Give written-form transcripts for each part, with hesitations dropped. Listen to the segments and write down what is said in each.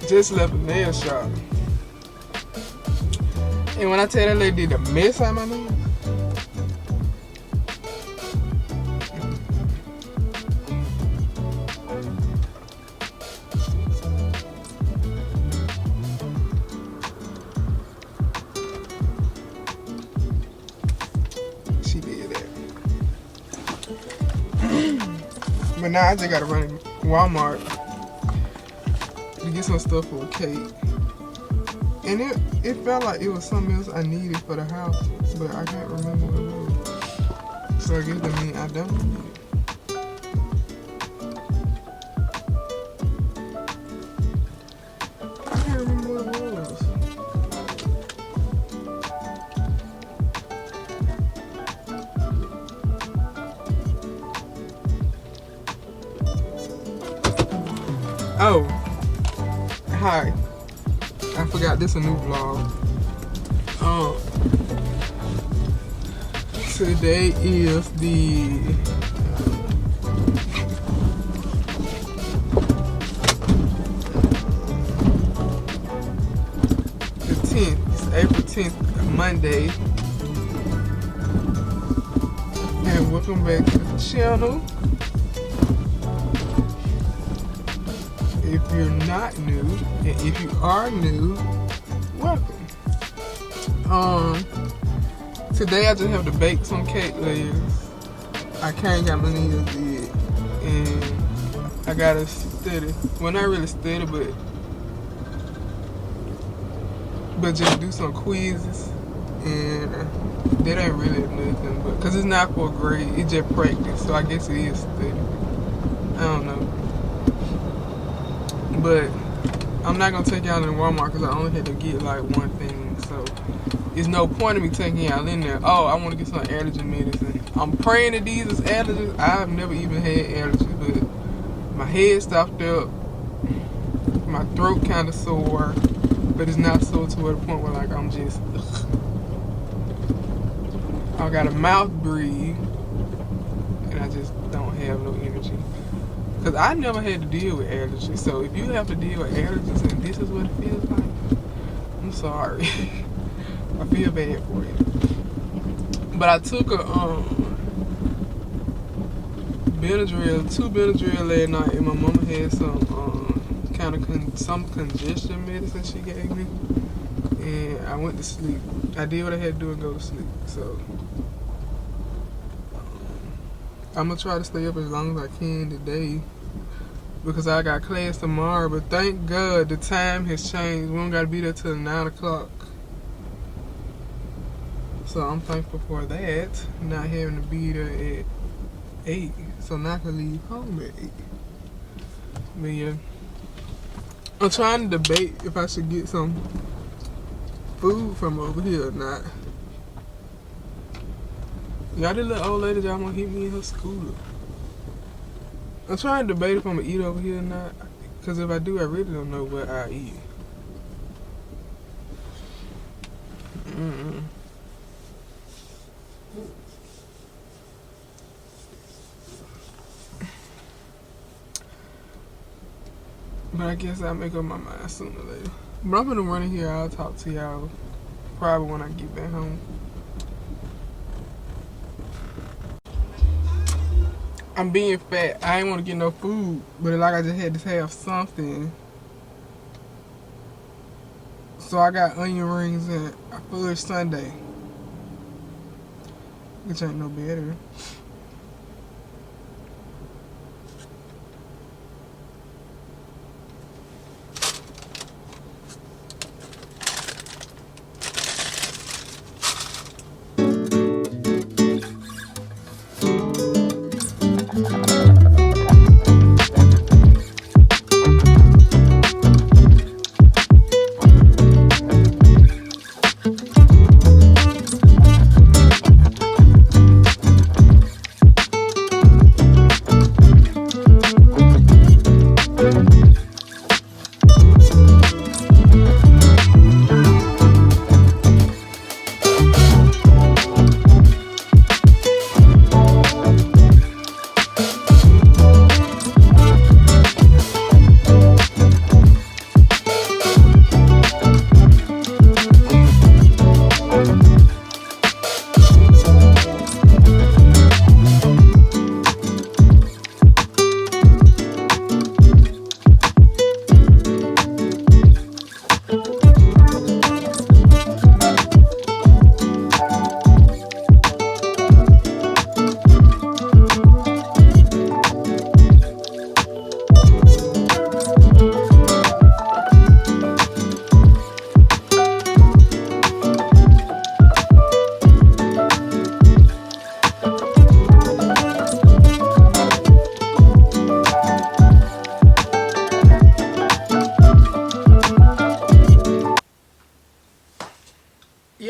Just left a nail shop. And when I tell that lady did a mess out of my nails. She did that. But now I just gotta run to Walmart to get some stuff for Kate. And it felt like it was something else I needed for the house, but I can't remember what it was. So I guess that means I don't need it. I can't remember what it was. Oh, hi. I forgot this is a new vlog. Today is the 10th. It's April 10th, Monday. And welcome back to the channel. If you're not new, and if you are new, welcome. Today I just have to bake some cake layers. I can't got my nails did, and I gotta study. Well, not really study, but just do some quizzes, and that ain't really nothing. But cause it's not for a grade, it's just practice. So I guess it is study. I don't know. But I'm not gonna take y'all in Walmart because I only had to get like one thing. So there's no point in me taking y'all in there. Oh, I want to get some allergy medicine. I'm praying that these is allergies. I've never even had allergies, but my head stopped up. My throat kind of sore, but it's not sore to the point where like I'm just. I got a mouth breathe, and I just don't have no energy. Because I never had to deal with allergies. So if you have to deal with allergies and this is what it feels like, I'm sorry. I feel bad for you. But I took a Benadryl, 2 Benadryl last night, and my mama had some some congestion medicine she gave me. And I went to sleep. I did what I had to do and go to sleep. So I'm going to try to stay up as long as I can today because I got class tomorrow. But thank God the time has changed. We don't got to be there till 9 o'clock. So I'm thankful for that. Not having to be there at 8. So now I can leave home at 8. But yeah. I'm trying to debate if I should get some food from over here or not. Y'all, this little old lady y'all want to hit me in her scooter. I'm trying to debate if I'm going to eat over here or not. Because if I do, I really don't know what I eat. But I guess I'll make up my mind sooner or later. But I'm going to run in here. I'll talk to y'all probably when I get back home. I'm being fat. I ain't want to get no food, but like I just had to have something. So I got onion rings and a fudge sundae, which ain't no better.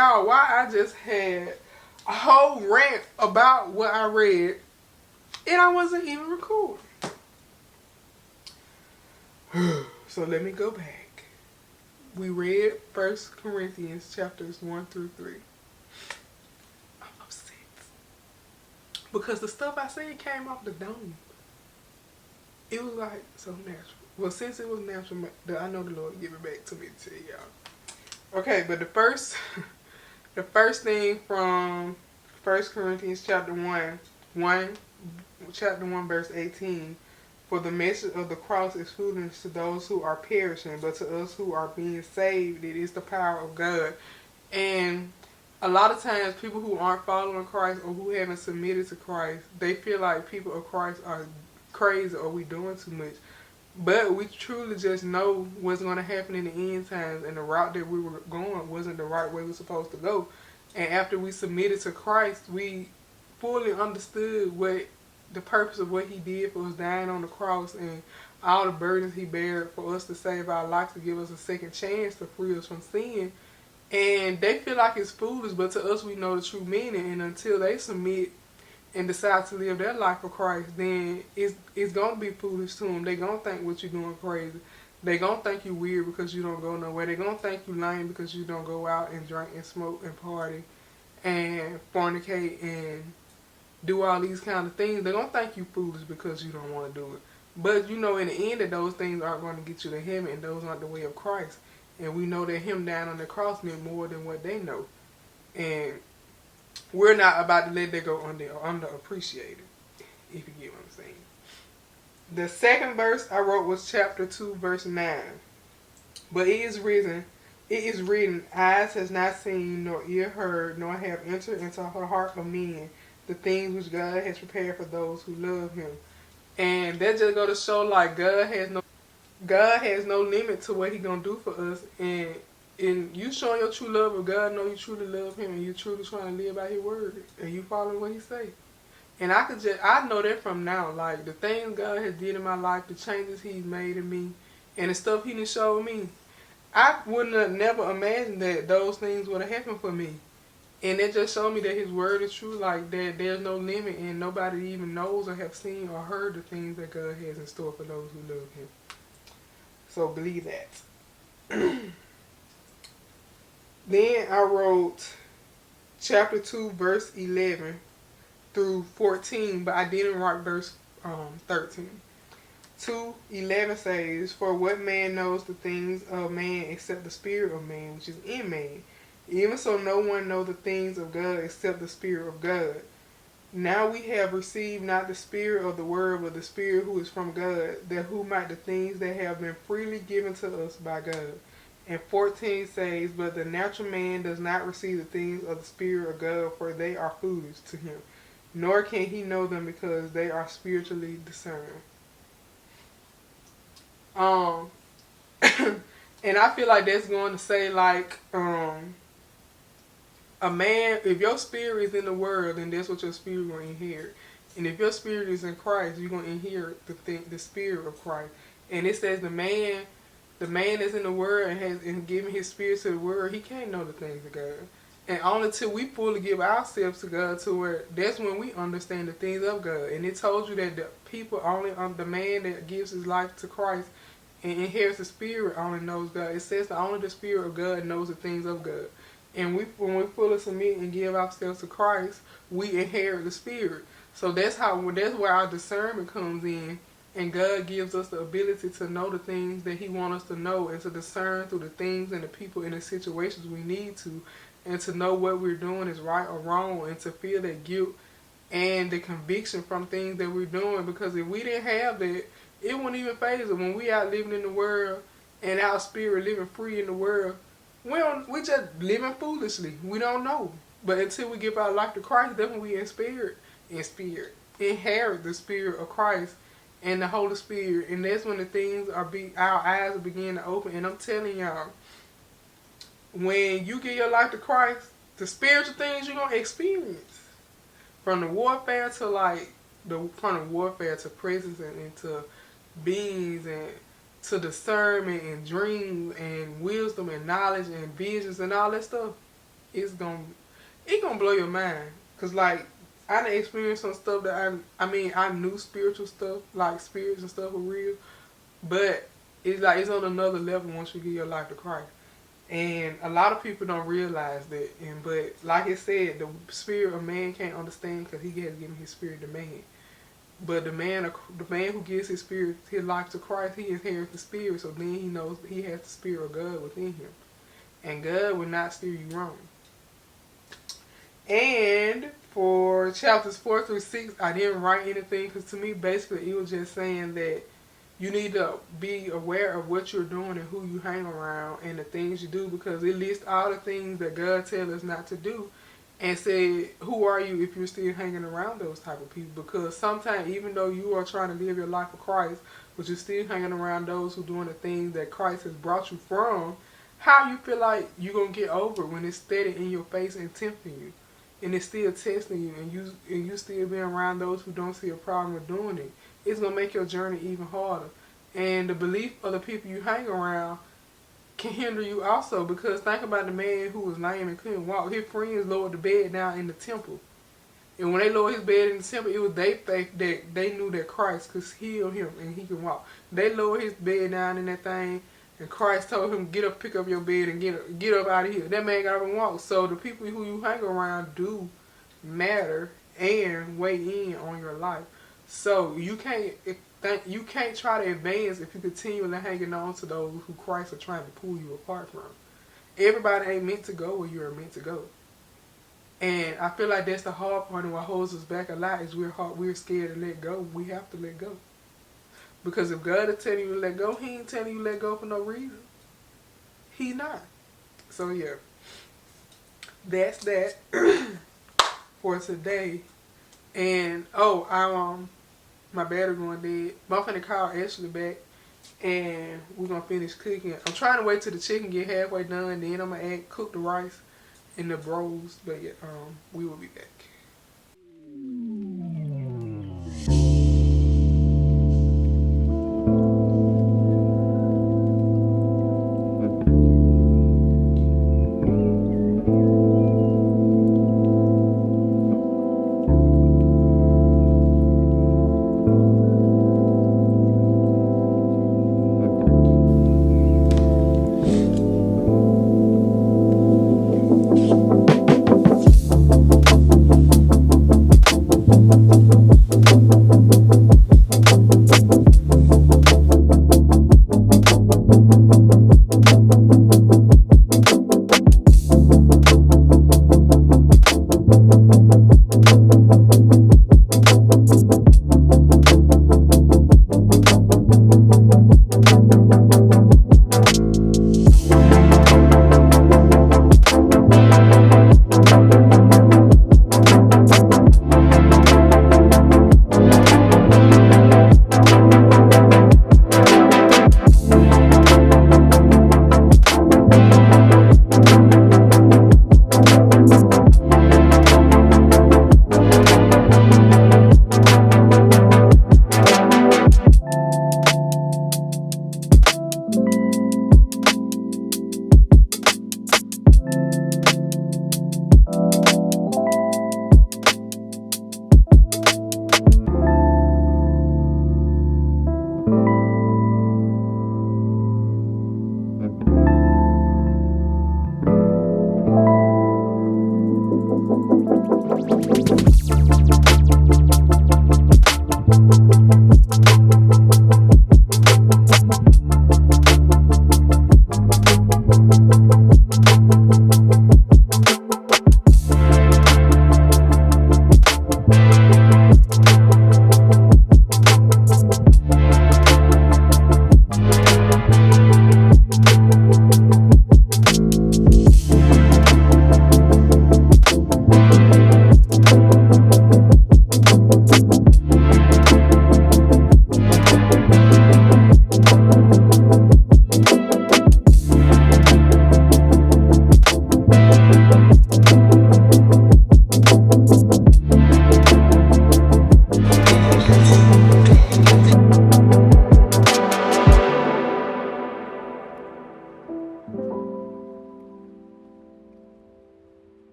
y'all why I just had a whole rant about what I read and I wasn't even recording. So let me go back. We read 1 Corinthians chapters 1 through 3. I'm upset. Because the stuff I said came off the dome. It was like so natural. Well, since it was natural, I know the Lord give it back to me to tell y'all. Okay, but the first thing from 1 Corinthians chapter 1 verse 18. For the message of the cross is foolishness to those who are perishing, but to us who are being saved, it is the power of God. And a lot of times people who aren't following Christ or who haven't submitted to Christ, they feel like people of Christ are crazy or we doing too much. But we truly just know what's going to happen in the end times, and the route that we were going wasn't the right way we were supposed to go. And after we submitted to Christ, we fully understood what the purpose of what he did for us, dying on the cross, and all the burdens he bared for us to save our life, to give us a second chance to free us from sin. And they feel like it's foolish, but to us we know the true meaning. And until they submit and decide to live their life for Christ, then it's going to be foolish to them. They're going to think what you're doing crazy. They're going to think you weird because you don't go nowhere. They're going to think you lame because you don't go out and drink and smoke and party and fornicate and do all these kind of things. They're going to think you foolish because you don't want to do it. But you know in the end that those things aren't going to get you to heaven, and those aren't the way of Christ. And we know that him down on the cross meant more than what they know. And we're not about to let that go underappreciated, if you get what I'm saying. The second verse I wrote was chapter 2, verse 9. But it is written, eyes has not seen, nor ear heard, nor have entered into the heart of men the things which God has prepared for those who love him. And that just go to show like God has no limit to what he gonna do for us. And you showing your true love of God, know you truly love him, and you truly trying to live by his word, and you following what he say. And I know that from now, like the things God has did in my life, the changes he's made in me, and the stuff he done showed me, I wouldn't have never imagined that those things would have happened for me. And it just showed me that his word is true, like that there's no limit, and nobody even knows or have seen or heard the things that God has in store for those who love him. So believe that. Then I wrote chapter 2, verse 11 through 14, but I didn't write verse 13. 2:11 says, for what man knows the things of man except the spirit of man, which is in man? Even so no one knows the things of God except the Spirit of God. Now we have received not the spirit of the world, but the Spirit who is from God, that who might the things that have been freely given to us by God. And 14 says, but the natural man does not receive the things of the Spirit of God, for they are foolish to him, nor can he know them because they are spiritually discerned. And I feel like that's going to say like, a man, if your spirit is in the world, then that's what your spirit going to inherit. And if your spirit is in Christ, you're going to inherit the spirit of Christ. And it says the man that's in the world and has given his spirit to the world, he can't know the things of God. And only till we fully give ourselves to God, to where that's when we understand the things of God. And it told you that the people only, the man that gives his life to Christ and inherits the spirit only knows God. It says that only the spirit of God knows the things of God. And when we fully submit and give ourselves to Christ, we inherit the Spirit. So that's where our discernment comes in, and God gives us the ability to know the things that he wants us to know, and to discern through the things and the people and the situations we need to, and to know what we're doing is right or wrong, and to feel that guilt and the conviction from things that we're doing. Because if we didn't have that, it wouldn't even faze us. When we out living in the world and our spirit living free in the world, we just living foolishly. We don't know. But until we give our life to Christ, that's when we inherit the Spirit of Christ and the Holy Spirit. And that's when the things our eyes will begin to open. And I'm telling y'all, when you give your life to Christ, the spiritual things you're going to experience. From the warfare to presence and to beings and to discernment and dreams and wisdom and knowledge and visions and all that stuff. it's gonna blow your mind. Cause like I done experienced some stuff that I knew spiritual stuff, like spirits and stuff were real, but it's like it's on another level once you give your life to Christ. And a lot of people don't realize that. And but like it said, the spirit of man can't understand because he has given his spirit to man. But the man who gives his spirit, his life to Christ, he inherits the spirit. So then he knows he has the spirit of God within him, and God will not steer you wrong. And for chapters 4 through 6, I didn't write anything because to me, basically, it was just saying that you need to be aware of what you're doing and who you hang around and the things you do, because it lists all the things that God tells us not to do and say, who are you if you're still hanging around those type of people? Because sometimes, even though you are trying to live your life for Christ, but you're still hanging around those who are doing the things that Christ has brought you from, how you feel like you're going to get over when it's steady in your face and tempting you? And it's still testing you, and you still being around those who don't see a problem with doing it. It's going to make your journey even harder. And the belief of the people you hang around can hinder you also, because think about the man who was lame and couldn't walk. His friends lowered the bed down in the temple. And when they lowered his bed in the temple, it was their faith that they knew that Christ could heal him and he could walk. They lowered his bed down in that thing, and Christ told him, get up, pick up your bed, and get up out of here. That man got up and walked. So the people who you hang around do matter and weigh in on your life. So you can't try to advance if you continually hanging on to those who Christ are trying to pull you apart from. Everybody ain't meant to go where you're meant to go. And I feel like that's the hard part, and what holds us back a lot is we're scared to let go. We have to let go. Because if God is telling you to let go, he ain't telling you to let go for no reason. He not. So yeah. That's that for today. And my battery going dead. But I'm finna call Ashley back and we're gonna finish cooking. I'm trying to wait till the chicken get halfway done, then I'm gonna cook the rice and the bros. But yeah, we will be back.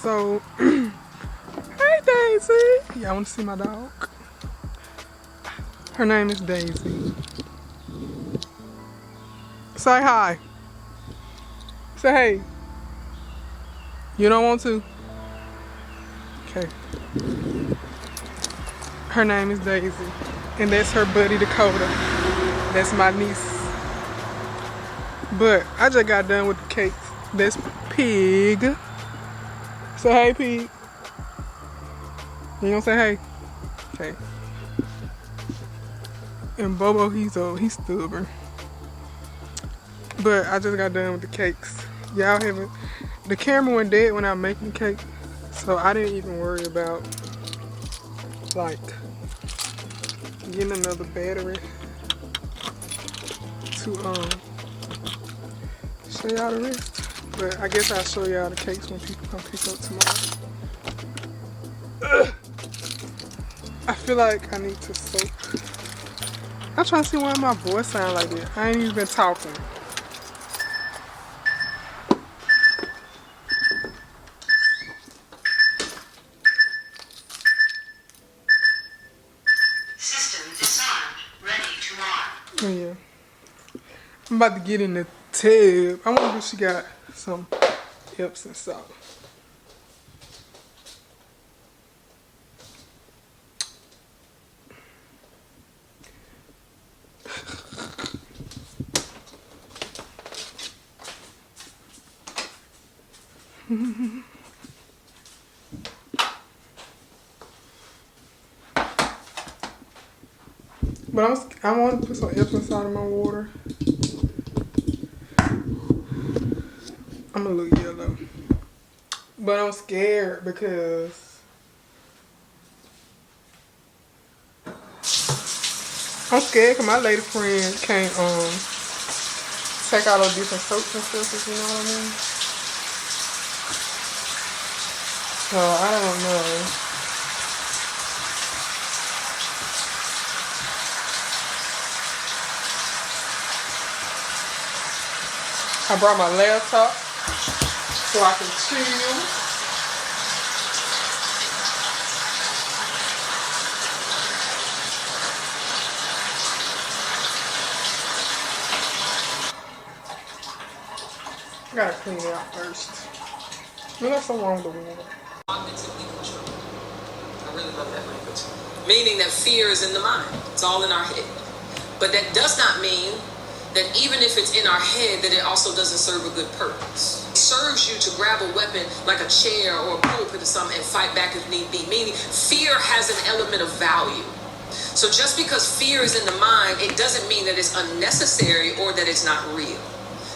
So, hey Daisy. Y'all want to see my dog? Her name is Daisy. Say hi. Say hey. You don't want to? Okay. Her name is Daisy. And that's her buddy Dakota. That's my niece. But I just got done with the cakes. That's Pig. Say hey, Pig. You gonna say hey? Okay. And Bobo, he's stubborn. But I just got done with the cakes. Y'all haven't. The camera went dead when I was making the cake, so I didn't even worry about like getting another battery to show y'all the rest. But I guess I'll show y'all the cakes when people come pick up tomorrow. Ugh. I feel like I need to soak. I'm trying to see why my voice sound like that. I ain't even been talking. System disarmed. Ready to arm. Oh, yeah. I'm about to get in the tub. I wonder if she got some Epsom salt. But I want to put some Epsom salt in my water. I'm a little yellow. But I'm scared because my lady friend can't take out those different soaps and stuff, if you know what I mean. So I don't know. I brought my laptop so I can chill. I gotta clean it out first. There's something wrong with the water. Cognitively controlled. I really love that language. Meaning that fear is in the mind. It's all in our head. But that does not mean that even if it's in our head, that it also doesn't serve a good purpose. It serves you to grab a weapon like a chair or a pulpit or something and fight back if need be. Meaning fear has an element of value. So just because fear is in the mind, it doesn't mean that it's unnecessary or that it's not real.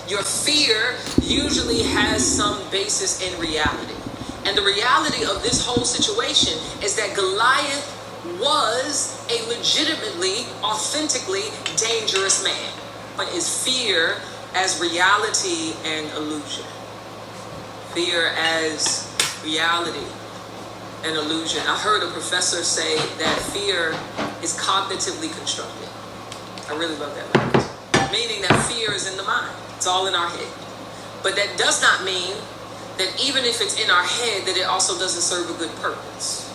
Your fear usually has some basis in reality. And the reality of this whole situation is that Goliath was a legitimately, authentically dangerous man. Is fear as reality and illusion. Fear as reality and illusion. I heard a professor say that fear is cognitively constructed. I really love that language. Meaning that fear is in the mind. It's all in our head. But that does not mean that even if it's in our head, that it also doesn't serve a good purpose.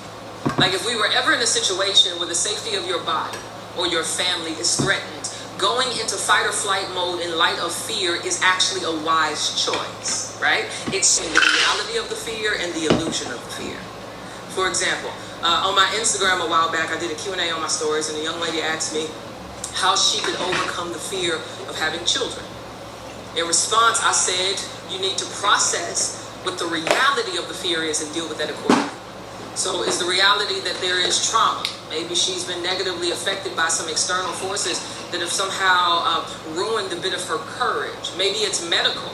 Like if we were ever in a situation where the safety of your body or your family is threatened, going into fight or flight mode in light of fear is actually a wise choice, right? It's the reality of the fear and the illusion of the fear. For example, on my Instagram a while back, I did a Q&A on my stories, and a young lady asked me how she could overcome the fear of having children. In response, I said, you need to process what the reality of the fear is and deal with that accordingly. So is the reality that there is trauma? Maybe she's been negatively affected by some external forces that have somehow ruined a bit of her courage. Maybe it's medical.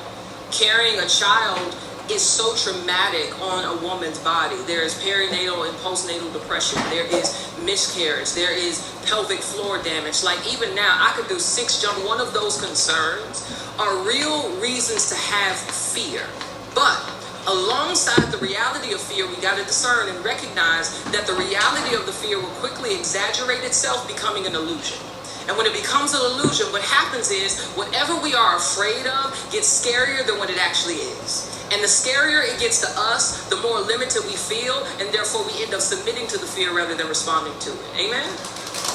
Carrying a child is so traumatic on a woman's body. There is perinatal and postnatal depression. There is miscarriage. There is pelvic floor damage. Like even now, I could do 6 jump. One of those concerns are real reasons to have fear. But alongside the reality of fear, we got to discern and recognize that the reality of the fear will quickly exaggerate itself, becoming an illusion. And when it becomes an illusion, what happens is whatever we are afraid of gets scarier than what it actually is. And the scarier it gets to us, the more limited we feel, and therefore we end up submitting to the fear rather than responding to it. Amen?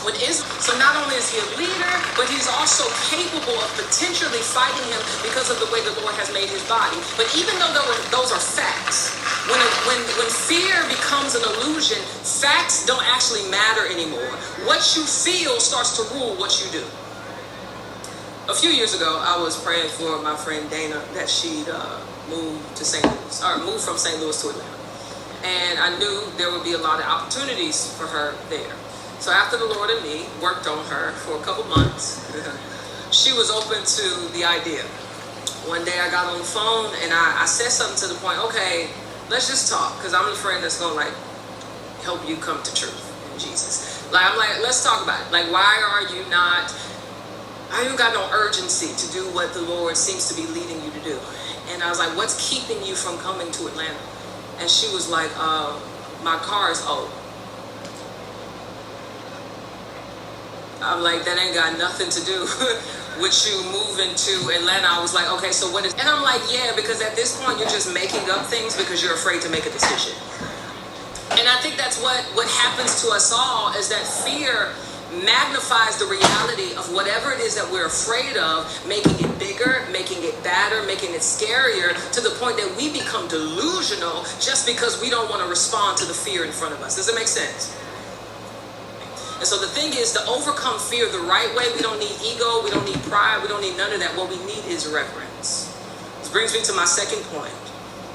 So not only is he a leader, but he's also capable of potentially fighting him because of the way the Lord has made his body. But even though those are facts, when fear becomes an illusion, facts don't actually matter anymore. What you feel starts to rule what you do. A few years ago, I was praying for my friend Dana that she'd moved to St. Louis, or moved from St. Louis to Atlanta. And I knew there would be a lot of opportunities for her there. So after the Lord and me worked on her for a couple months, she was open to the idea. One day I got on the phone and I said something to the point, okay, let's just talk, because I'm the friend that's going to like help you come to truth in Jesus. Like, I'm like, let's talk about it. Like, why you got no urgency to do what the Lord seems to be leading you to do? And I was like, what's keeping you from coming to Atlanta? And she was like, my car is old. I'm like, that ain't got nothing to do with you moving to Atlanta. I was like, okay, so what is... And I'm like, yeah, because at this point, you're just making up things because you're afraid to make a decision. And I think that's what happens to us all, is that fear magnifies the reality of whatever it is that we're afraid of, making it bigger, making it badder, making it scarier, to the point that we become delusional just because we don't want to respond to the fear in front of us. Does it make sense? And so the thing is, to overcome fear the right way, we don't need ego, we don't need pride, we don't need none of that. What we need is reverence. This brings me to my second point.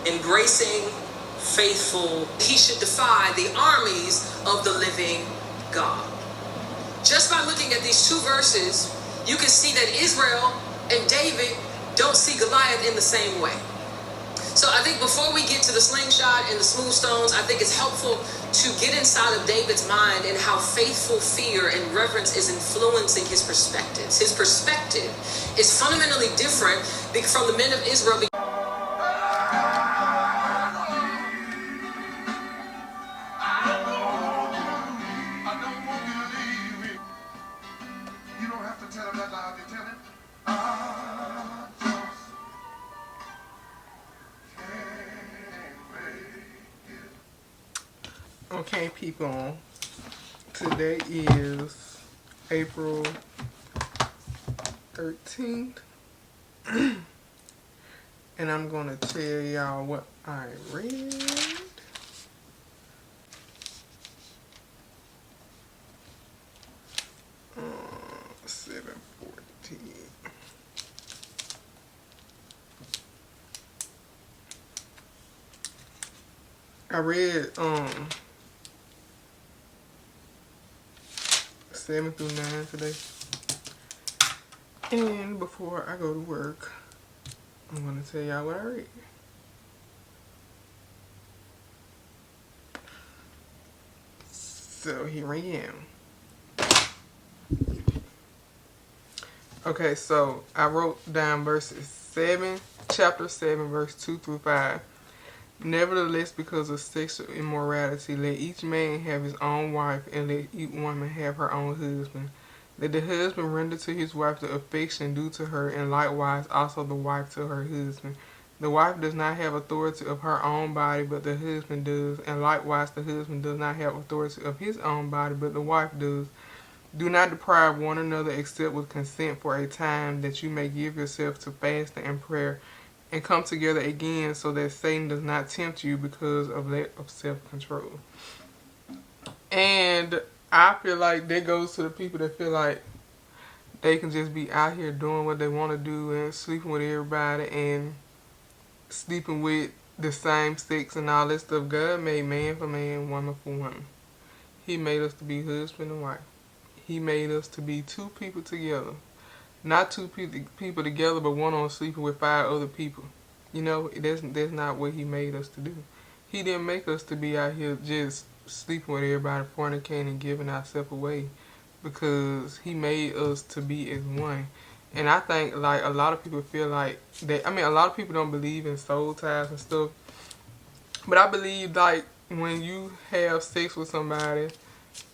Embracing faithful, he should defy the armies of the living God. Just by looking at these two verses, you can see that Israel and David don't see Goliath in the same way. So I think before we get to the slingshot and the smooth stones, I think it's helpful to get inside of David's mind and how faithful fear and reverence is influencing his perspectives. His perspective is fundamentally different from the men of Israel. You don't have to tell him that loud, you tell him. Okay, people, today is April 13th, and I'm going to tell y'all what I read. Uh, 7:14. I read 7 through 9 today. And before I go to work, I'm going to tell y'all what I read. So here I am. Okay, so I wrote down chapter 7, verse 2 through 5. Nevertheless, because of sexual immorality, let each man have his own wife, and let each woman have her own husband. Let the husband render to his wife the affection due to her, and likewise also the wife to her husband. The wife does not have authority of her own body, but the husband does, and likewise the husband does not have authority of his own body, but the wife does. Do not deprive one another except with consent for a time, that you may give yourself to fasting and prayer, and come together again, so that Satan does not tempt you because of lack of self-control. And I feel like that goes to the people that feel like they can just be out here doing what they want to do and sleeping with everybody and sleeping with the same sex and all that stuff. God made man for man, woman for woman. He made us to be husband and wife. He made us to be two people together. Not two people together, but one on sleeping with 5 other people. You know, that's not what he made us to do. He didn't make us to be out here just sleeping with everybody, fornicating and giving ourselves away, because he made us to be as one. And I think, like, a lot of people feel like that. I mean, a lot of people don't believe in soul ties and stuff, but I believe, like, when you have sex with somebody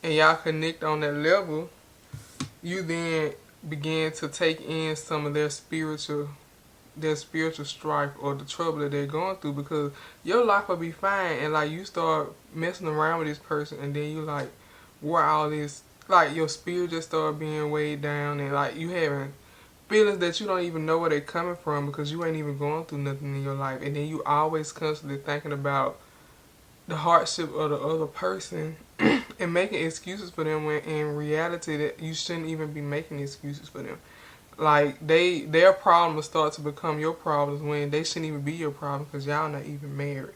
and y'all connect on that level, you then begin to take in some of their spiritual their spiritual strife or the trouble that they're going through, because your life will be fine and like you start messing around with this person and then you like where all this, like your spirit just start being weighed down and like you having feelings that you don't even know where they're coming from because you ain't even going through nothing in your life, and then you always constantly thinking about the hardship of the other person and making excuses for them when in reality that you shouldn't even be making excuses for them. Like their problems start to become your problems when they shouldn't even be your problem because y'all not even married.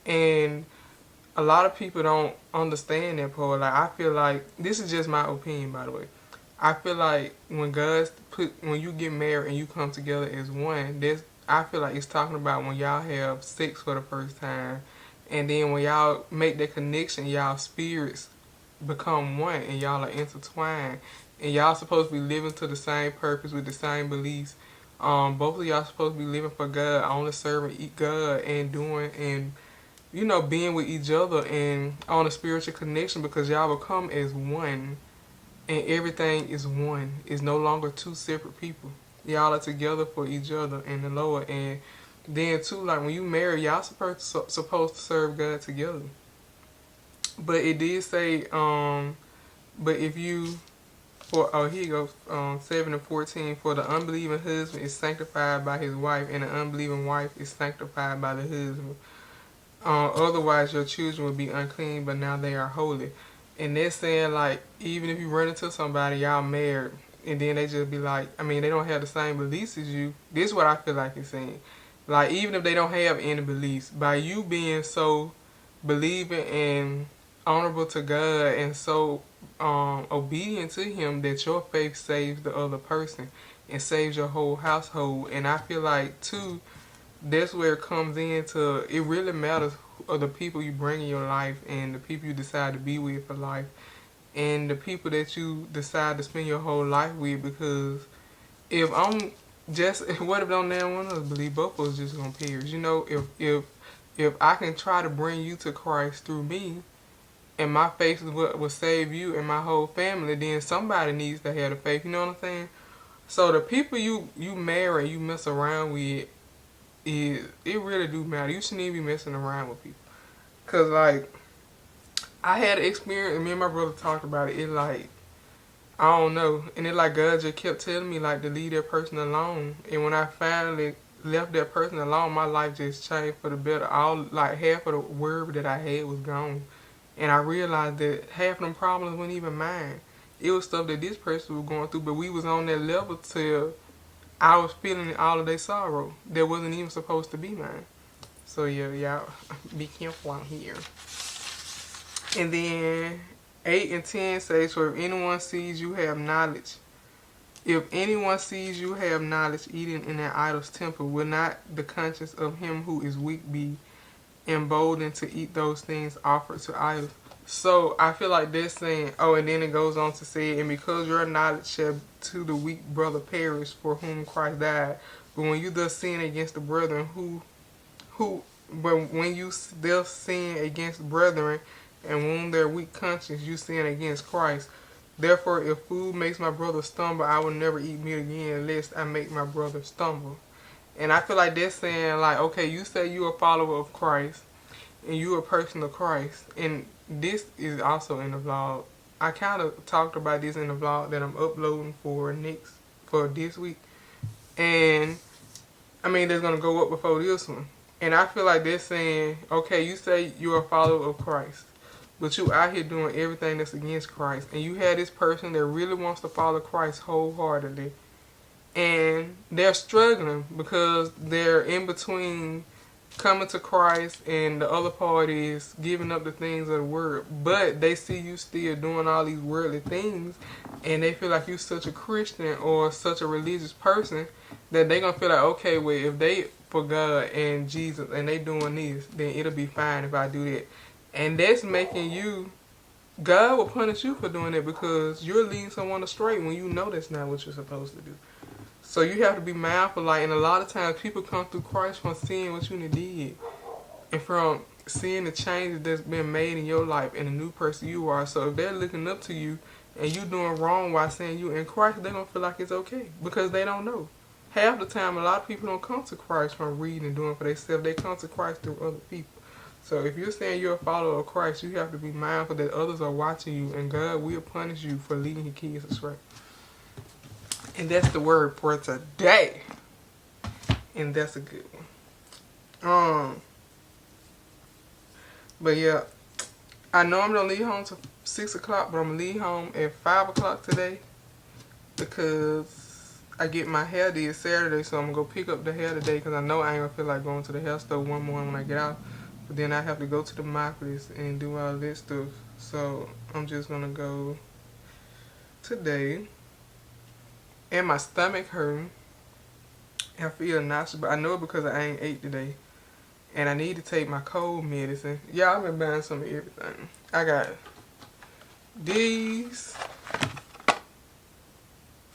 And a lot of people don't understand that part. Like I feel like, this is just my opinion by the way, I feel like when you get married and you come together as one, I feel like it's talking about when y'all have sex for the first time, and then when y'all make that connection, y'all spirits become one and y'all are intertwined, and y'all supposed to be living to the same purpose with the same beliefs. Both of y'all supposed to be living for God, only serving God and doing and being with each other and on a spiritual connection, because y'all become as one. And everything is one. It's no longer two separate people. Y'all are together for each other in the Lord. And then too, like when you marry, y'all supposed to serve God together. But it did say, but if you, here you go, 7 and 14, for the unbelieving husband is sanctified by his wife, and the unbelieving wife is sanctified by the husband. Otherwise your children will be unclean, but now they are holy. And they're saying, like, even if you run into somebody, y'all married, and then they just be like, I mean, they don't have the same beliefs as you. This is what I feel like it's saying. Like, even if they don't have any beliefs, by you being so believing and honorable to God and so obedient to Him, that your faith saves the other person and saves your whole household. And I feel like, too, that's where it comes into, it really matters of the people you bring in your life and the people you decide to be with for life and the people that you decide to spend your whole life with. Because if what if don't damn one of us believe, both of us just gonna perish? If I can try to bring you to Christ through me and my faith is what will save you and my whole family, then somebody needs to have the faith, you know what I'm saying? So the people you marry, you mess around with, it really do matter. You shouldn't even be messing around with people. Cause like, I had an experience, and me and my brother talked about it. It like, I don't know. And it like God just kept telling me like to leave that person alone. And when I finally left that person alone, my life just changed for the better. Half of the worry that I had was gone. And I realized that half of them problems weren't even mine. It was stuff that this person was going through, but we was on that level till I was feeling all of their sorrow that wasn't even supposed to be mine. So yeah, y'all be careful out here. And then 8 and 10 says, for if anyone sees you have knowledge, eating in an idol's temple, will not the conscience of him who is weak be emboldened to eat those things offered to idols? So I feel like they're saying, and then it goes on to say, and because your knowledge shall to the weak brother perish for whom Christ died. But when you thus sin against the brethren when you thus sin against brethren and wound their weak conscience, you sin against Christ. Therefore, if food makes my brother stumble, I will never eat meat again, lest I make my brother stumble. And I feel like they're saying, like, okay, you say you're a follower of Christ, and you're a person of Christ, and this is also in the vlog. I kind of talked about this in the vlog that I'm uploading for this week. And, I mean, that's going to go up before this one. And I feel like they're saying, okay, you say you're a follower of Christ, but you out here doing everything that's against Christ. And you have this person that really wants to follow Christ wholeheartedly. And they're struggling because they're in between coming to Christ and the other part is giving up the things of the world. But they see you still doing all these worldly things and they feel like you're such a Christian or such a religious person that they're going to feel like, okay, well, if they for God and Jesus and they doing this, then it'll be fine if I do that. And that's making you, God will punish you for doing that because you're leading someone astray when you know that's not what you're supposed to do. So you have to be mindful, like, and a lot of times people come through Christ from seeing what you did and from seeing the changes that's been made in your life and the new person you are. So if they're looking up to you and you doing wrong while saying you in Christ, they're going to feel like it's okay because they don't know. half the time, a lot of people don't come to Christ from reading and doing for themselves. They come to Christ through other people. So if you're saying you're a follower of Christ, you have to be mindful that others are watching you, and God will punish you for leading His kids astray. And that's the word for today. And that's a good one. But yeah, I know I'm gonna leave home till 6 o'clock, but I'm gonna leave home at 5 o'clock today because I get my hair did Saturday, so I'm gonna go pick up the hair today because I know I ain't gonna feel like going to the hair store one morning when I get out. But then I have to go to the Monopolis and do all this stuff. So I'm just gonna go today. And my stomach hurting. I feel nauseous, but I know it because I ain't ate today. And I need to take my cold medicine. Yeah, I've been buying some of everything. I got these.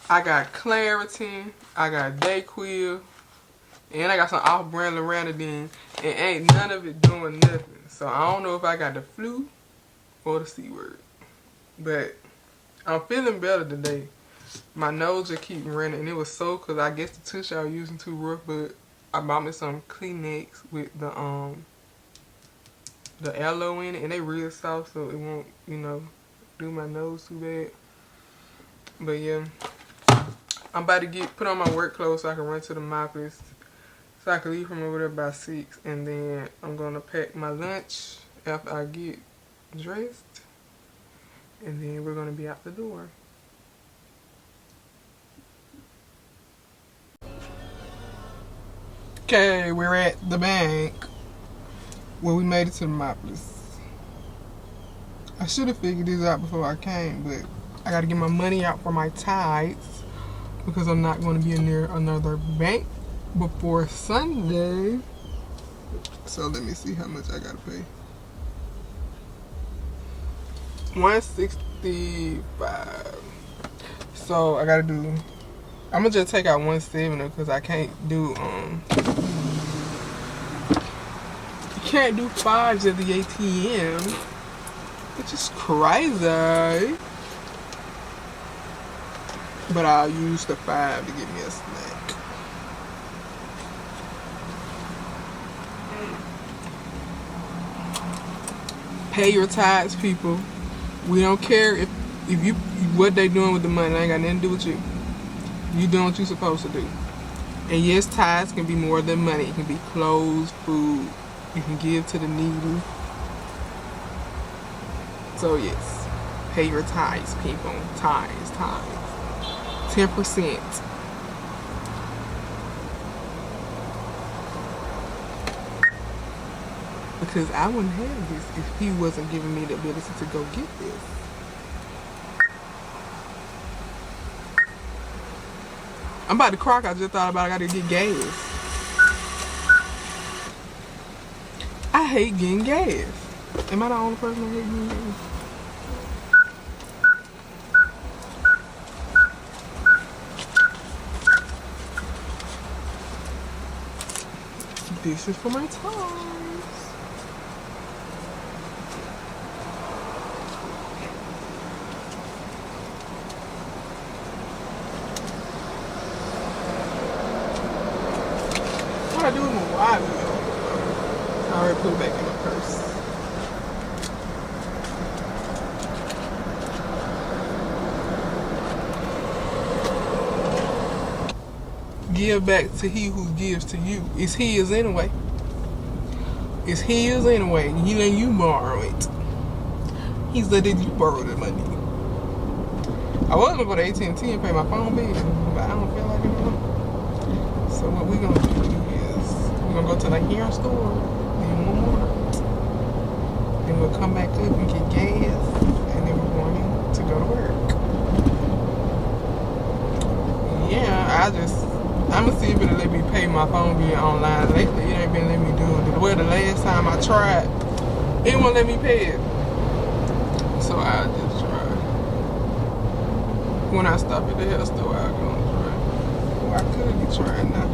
I got Claritin. I got Dayquil. And I got some off-brand Loratadine. And ain't none of it doing nothing. So I don't know if I got the flu or the C word. But I'm feeling better today. My nose just keep running. And it was so because I guess the tissue I was using too rough. But I bought me some Kleenex with the aloe in it. And they real soft so it won't, you know, do my nose too bad. But yeah. I'm about to put on my work clothes so I can run to the Monopolis. So I can leave from over there by 6. And then I'm going to pack my lunch after I get dressed. And then we're going to be out the door. Okay, we're at the bank. Well, we made it to the Monopolis. I should have figured this out before I came, but I got to get my money out for my tithes because I'm not going to be near another bank before Sunday. So let me see how much I gotta pay. $165. So I gotta do. I'm gonna just take out $170 because I can't do you can't do 5s at the ATM, which is crazy. But I'll use the 5 to get me a snack. Pay your tithes, people. We don't care if you what they doing with the money. It ain't got nothing to do with you. You doing what you supposed to do. And yes, tithes can be more than money. It can be clothes, food. You can give to the needy. So yes, pay your tithes, people. Tithes. 10%. Because I wouldn't have this if he wasn't giving me the ability to go get this. I'm about to crack. I just thought about I gotta get gas. I hate getting gas. Am I the only person that hate getting gas? This is for my tires. What I do with my wallet? I already put it back in my purse. Give back to he who gives to you. It's his anyway. It's his anyway. He letting you borrow it. He's letting you borrow the money. I was gonna go to AT&T and pay my phone bill, but I don't feel like it anymore. So what we're gonna do is we're gonna go to the hair store, then one more. Then we'll come back up and get gas, and then we're going to go to work. Yeah, I'm gonna see if it'll let me pay my phone bill online. Lately, it ain't been letting me do it. Well, the last time I tried, it won't let me pay it. So I'll just try. When I stop at the hair store, I'll go and try. Oh, I could be trying now.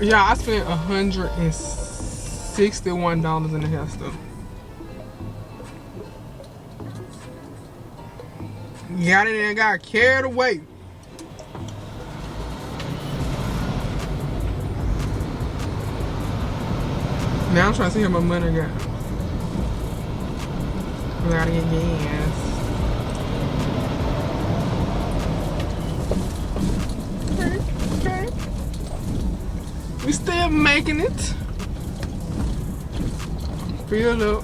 Yeah, I spent $161 in the hair store. Got in there and got carried away. Now I'm trying to see how much money I got. I gotta get gas. Okay. We still making it. Filled up.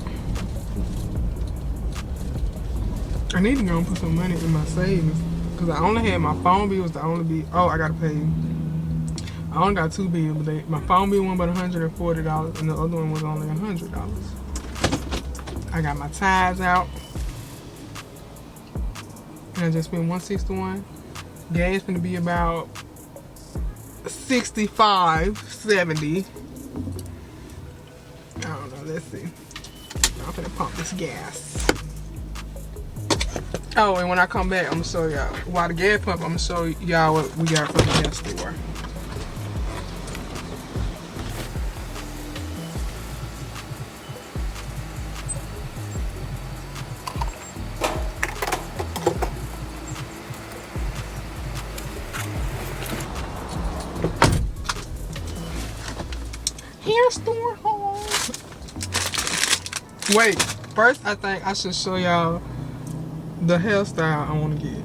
I need to go and put some money in my savings. Because I only had my phone bill was the only bill. Oh, I gotta pay. I only got 2 bills, but my phone bill went about $140 and the other one was only $100. I got my ties out. And I just spent $161. Gas gonna be about $65.70. I don't know, let's see. I'm gonna pump this gas. Oh, and when I come back, I'm gonna show y'all. While the gas pump, I'm gonna show y'all what we got from the gas store. Hair store haul. Wait, first I think I should show y'all the hairstyle I want to get.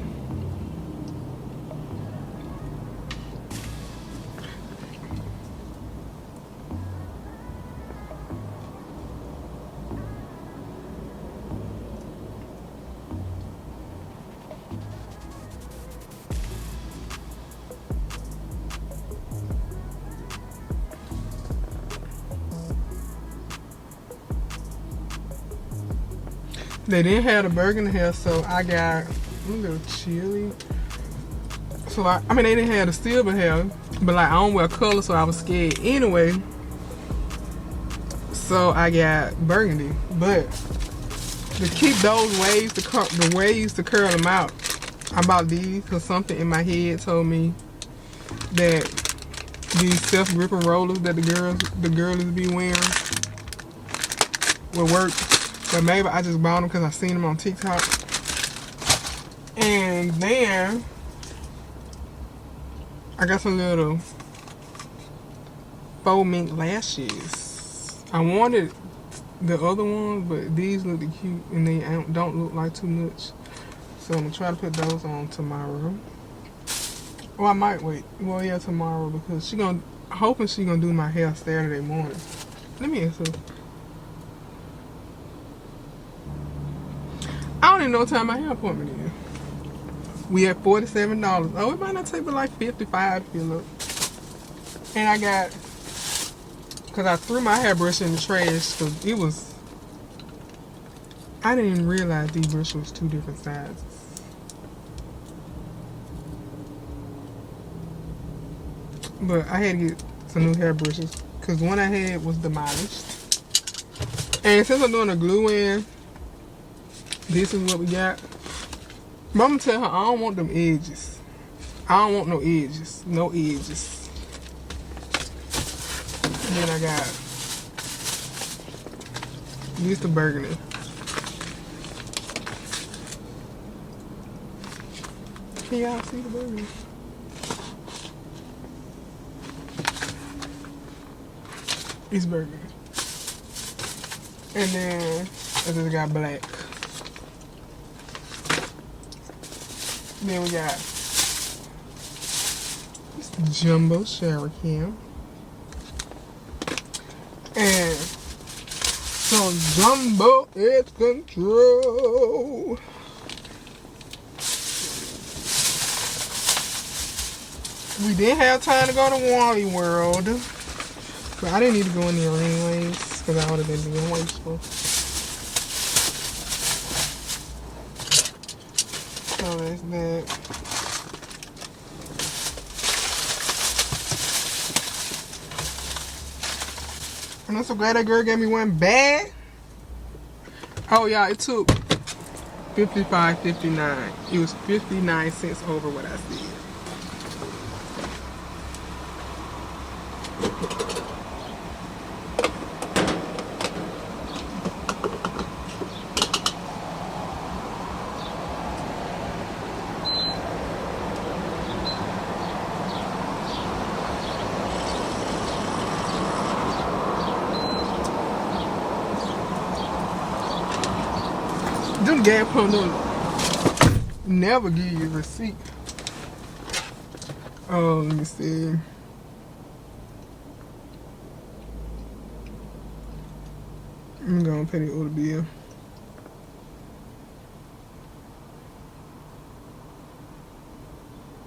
They didn't have the burgundy hair, so I got a little chili. So I mean they didn't have the silver hair, but like I don't wear color, so I was scared anyway. So I got burgundy, but to keep those waves, the waves to curl them out, I bought these because something in my head told me that these self-gripping rollers that the girls be wearing will work. But maybe I just bought them because I seen them on TikTok. And then I got some little faux mink lashes. I wanted the other ones, but these look cute and they don't look like too much. So I'm gonna try to put those on tomorrow. Well, I might wait. Well, yeah, tomorrow because hoping she gonna do my hair Saturday morning. Let me answer. I don't even know what time my hair appointment is. We at $47. Oh, it might not take but like 55 if you look. And I got, because I threw my hairbrush in the trash because it was, I didn't even realize these brushes was 2 different sizes. But I had to get some new hairbrushes because the one I had was demolished. And since I'm doing a glue in, this is what we got. But I'm gonna tell her I don't want them edges. I don't want no edges. No edges. And then I got this the burgundy. Can y'all see the burgundy? It's burgundy. And then I just got black. Then we got this jumbo shower cam and some jumbo edge control. We didn't have time to go to Wally World, but I didn't need to go in there anyways because I would have been being wasteful. So that's that. And I'm so glad that girl gave me one bag. Oh yeah, it took $55.59. It was 59 cents over what I said. them gas pumps don't never give you a receipt. Oh, let me see. I'm gonna pay the other bill.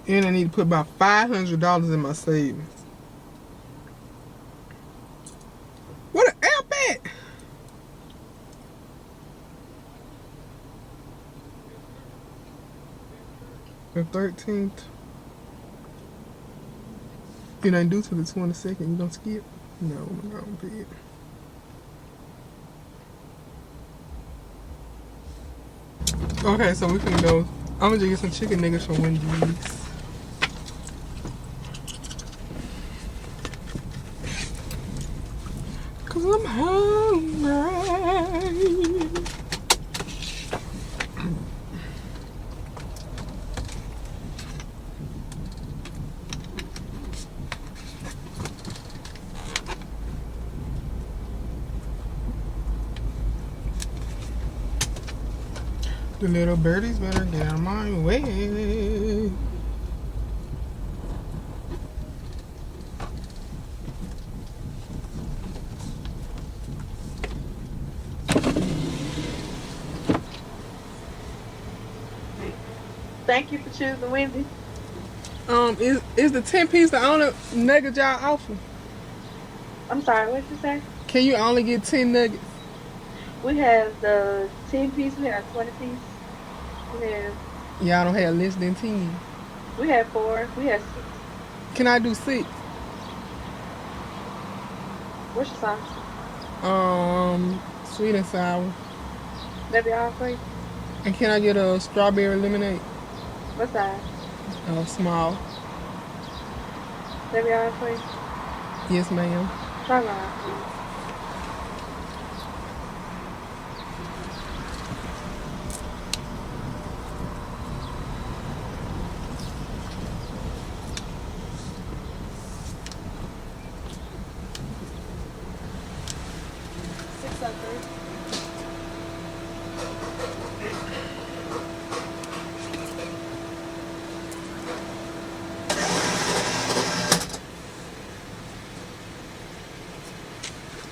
And I need to put about $500 in my savings. What an app at? The 13th. It ain't due till the 22nd. You don't skip? No, I'm not gonna pay it. Okay, so we can go. I'm gonna just get some chicken nuggets from Wendy's. Cause I'm hungry. The little birdies better get out of my way. Thank you for choosing Wendy's. Is the 10-piece the only nugget y'all offer? I'm sorry, what did you say? Can you only get 10 nuggets? We have the 10-piece, we have 20-piece. Y'all don't have less than 10. We have 4, we have 6. Can I do 6? What's your sauce? Sweet and sour. That be all for you? And can I get a strawberry lemonade? What size? Small. That be all for you? Yes, ma'am. Try mine, please.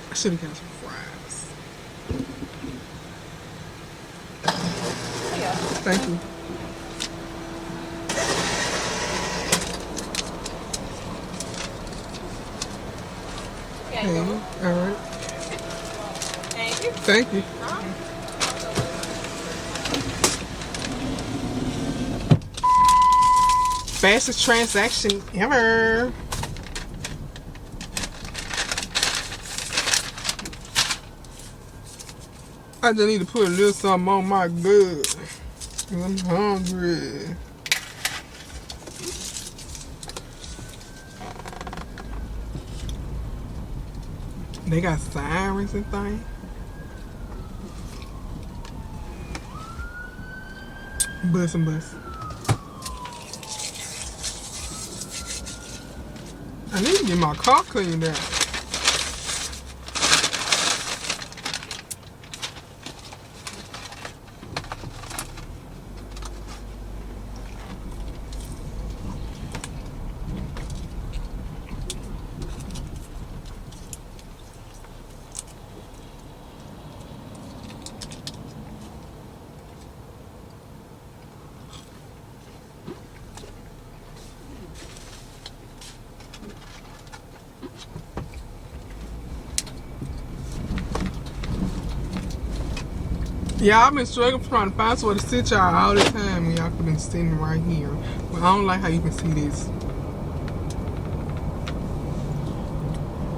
I should have got some fries. Thank you. Hey, all right. Thank you. Thank you. Fastest transaction ever. I just need to put a little something on my good. 'Cause I'm hungry. They got sirens and things. Bus and bus. I need to get my car cleaned out. Yeah, I've been struggling trying to find somewhere to sit y'all all the time when y'all could have been sitting right here. But I don't like how you can see this.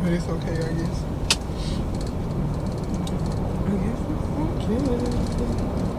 But it's okay, I guess. I guess it's okay.